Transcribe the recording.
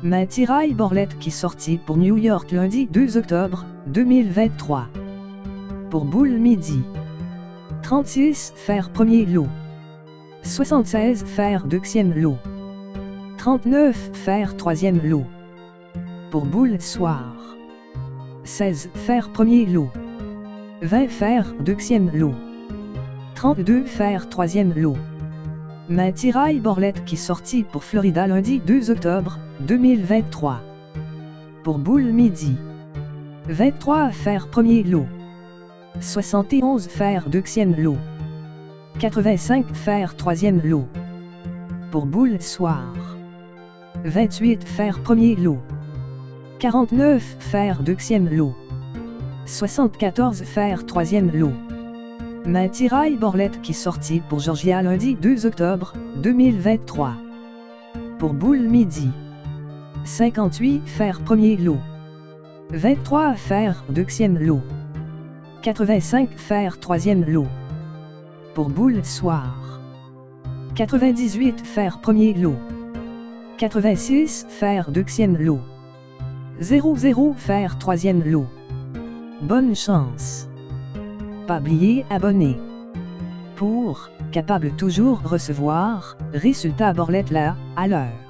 Ma tiraille Borlette qui sortit pour New York lundi 2 octobre 2023. Pour boule midi. 36 fer premier lot. 76 fer deuxième lot. 39 fer troisième lot. Pour boule soir. 16 fer premier lot. 20 fer deuxième lot. 32 fer troisième lot. Ma tiraille Borlette qui sortit pour Florida lundi 2 octobre 2023. Pour boule midi. 23 fer premier lot. 71 fer deuxième lot. 85 fer troisième lot. Pour boule soir. 28 fer premier lot. 49 fer deuxième lot. 74 fer troisième lot. Ma tiraille Borlette qui sortit pour Georgia lundi 2 octobre 2023. Pour boule midi. 58 fer premier lot. 23 fer deuxième lot. 85 fer troisième lot. Pour boule soir. 98 fer premier lot. 86 fer deuxième lot. 00 fer troisième lot. Bonne chance. Pas oublier abonner. Pour, capable toujours recevoir, résultat Borlette là, à l'heure.